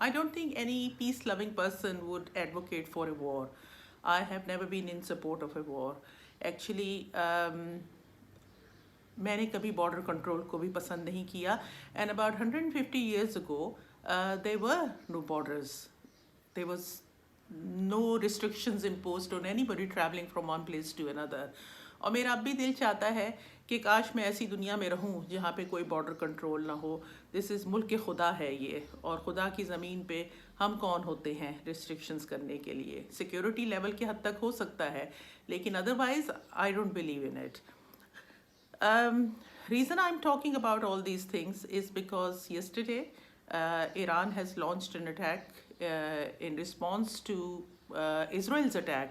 I don't think any peace-loving person would advocate for a war. I have never been in support of a war. Actually, मैंने कभी border control को भी पसंद नहीं किया. And about 150 years ago, there were no borders. There was no restrictions imposed on anybody traveling from one place to another. और मेरा अब भी दिल चाहता है कि काश मैं ऐसी दुनिया में रहूं जहाँ पे कोई बॉर्डर कंट्रोल ना हो. दिस इज़ मुल्क खुदा है ये, और खुदा की ज़मीन पे हम कौन होते हैं रिस्ट्रिक्शंस करने के लिए. सिक्योरिटी लेवल के हद तक हो सकता है, लेकिन otherwise I don't believe in it. Reason I'm talking about all these things is because yesterday Iran has launched an attack in response to Israel's attack,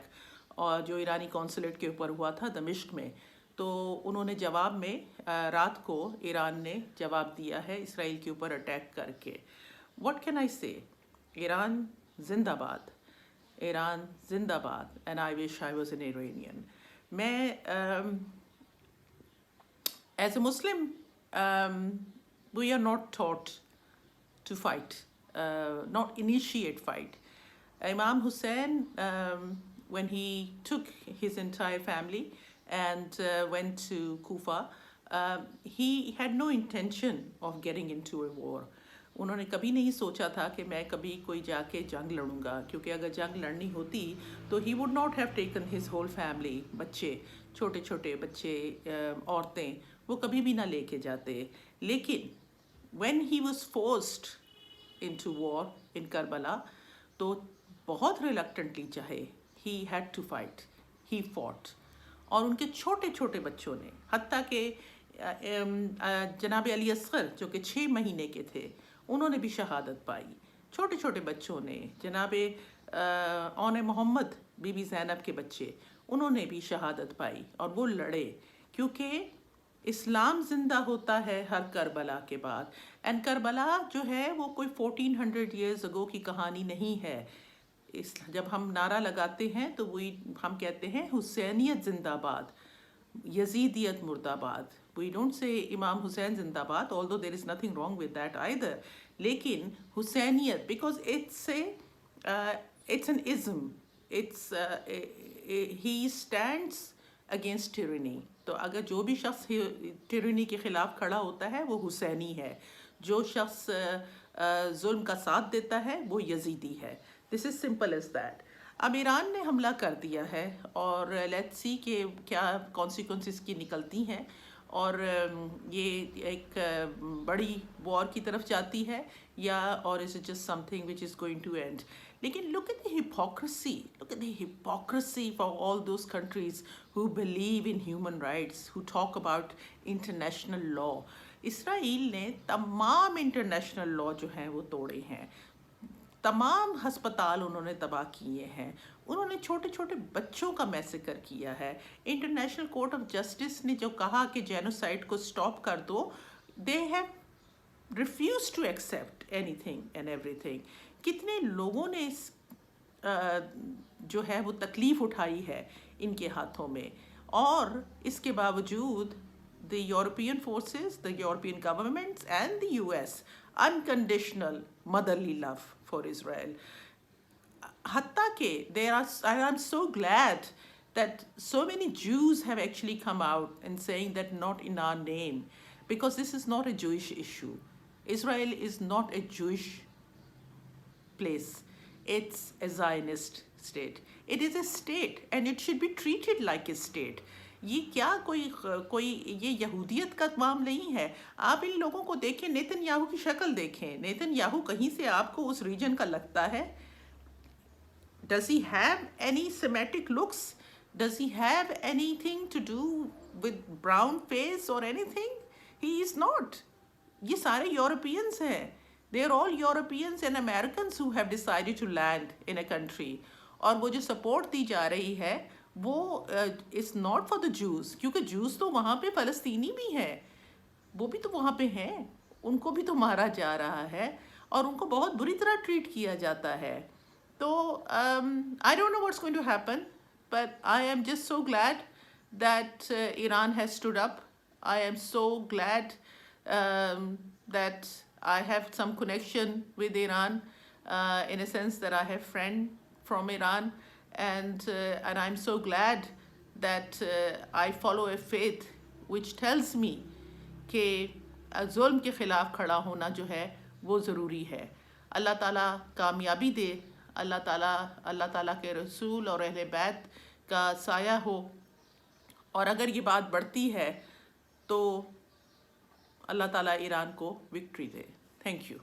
और जो ईरानी कॉन्सुलेट के ऊपर हुआ था दमिश्क में. तो उन्होंने जवाब में रात को ईरान ने जवाब दिया है इसराइल के ऊपर अटैक करके. व्हाट कैन आई से? ईरान जिंदाबाद, ईरान जिंदाबाद, and I wish I was an Iranian. मैं as a Muslim, we are not taught to fight, not initiate fight. Imam Hussein, when he took his entire family and went to Kufa, he had no intention of getting into a war. उन्होंने कभी नहीं सोचा था कि मैं कभी कोई जाके जंग लड़ूंगा, क्योंकि अगर जंग लड़नी होती तो he would not have taken his whole family, बच्चे, छोटे छोटे बच्चे, औरतें, वो कभी भी ना लेके जाते. लेकिन when he was forced into war in Karbala, तो बहुत reluctantly चाहे, he had to fight, he fought. और उनके छोटे छोटे बच्चों ने, हत्ता के जनाब अली असगर जो कि 6 महीने के थे, उन्होंने भी शहादत पाई. छोटे छोटे बच्चों ने, जनाब औन मोहम्मद बीबी ज़ैनब के बच्चे, उन्होंने भी शहादत पाई, और वो लड़े, क्योंकि इस्लाम ज़िंदा होता है हर करबला के बाद. एंड करबला जो है वो कोई 1400 ईयर्स अगो की कहानी नहीं है. जब हम नारा लगाते हैं तो वही हम कहते हैं हुसैनियत जिंदाबाद, यजीदियत मुर्दाबाद. We don't say Imam Hussein zindabad, although there is nothing wrong with that either. लेकिन हुसैनियत, because it's an ism. It's he stands against tyranny. तो अगर जो भी शख्स tyranny के खिलाफ खड़ा होता है वो हुसैनी है. जो शख्स जुल्म का साथ देता है वो यजीदी है. This is simple as that. अब ईरान ने हमला कर दिया है, और लेट्स सी कि क्या कॉन्सिक्वेंसेस की निकलती हैं, और ये एक बड़ी वॉर की तरफ जाती है, या और is it just something which is going to end. लेकिन look at the hypocrisy for all those countries who believe in human rights, who talk about international law. Israel ने तमाम इंटरनेशनल लॉ जो हैं वो तोड़े हैं. तमाम हस्पताल उन्होंने तबाह किए हैं. उन्होंने छोटे छोटे बच्चों का मैसेकर किया है. इंटरनेशनल कोर्ट ऑफ जस्टिस ने जो कहा कि जेनोसाइड को स्टॉप कर दो, they have refuse to accept anything and everything. कितने लोगों ने इस जो है वो तकलीफ़ उठाई है इनके हाथों में, और इसके बावजूद the European forces, the European governments and the US unconditional motherly love for Israel. Hatta ke I'm so glad that so many Jews have actually come out and saying that not in our name, because this is not a Jewish issue. Israel is not a Jewish place. It's a Zionist state. It is a state and it should be treated like a state. ये क्या कोई ये यहूदियत का काम नहीं है. आप इन लोगों को देखें, नेतन्याहू की शक्ल देखें. नेतन्याहू कहीं से आपको उस रीजन का लगता है? Does he have any Semitic looks? Does he have anything to do with brown face or anything? He is not. ये सारे यूरोपियंस हैं. They are all Europeans and Americans who have decided to land in a country. और वो जो support दी जा रही है वो is not for the juice, क्योंकि जूस तो वहाँ पे फ़लस्तीनी भी हैं, वो भी तो वहाँ पे हैं, उनको भी तो मारा जा रहा है और उनको बहुत बुरी तरह ट्रीट किया जाता है. तो I don't know what's going to happen, but I am just so glad that Iran has stood up. I am so glad that I have some connection with Iran. in a sense that I have friend from Iran, and I'm so glad that I follow a faith which tells me कि जुल्म के ख़िलाफ़ खड़ा होना जो है वो ज़रूरी है। अल्लाह ताला कामयाबी दे, अल्लाह ताला के रसूल और अहले बैत का साया हो, और अगर ये बात बढ़ती है तो अल्लाह ताला ईरान को विक्ट्री दे। Thank you.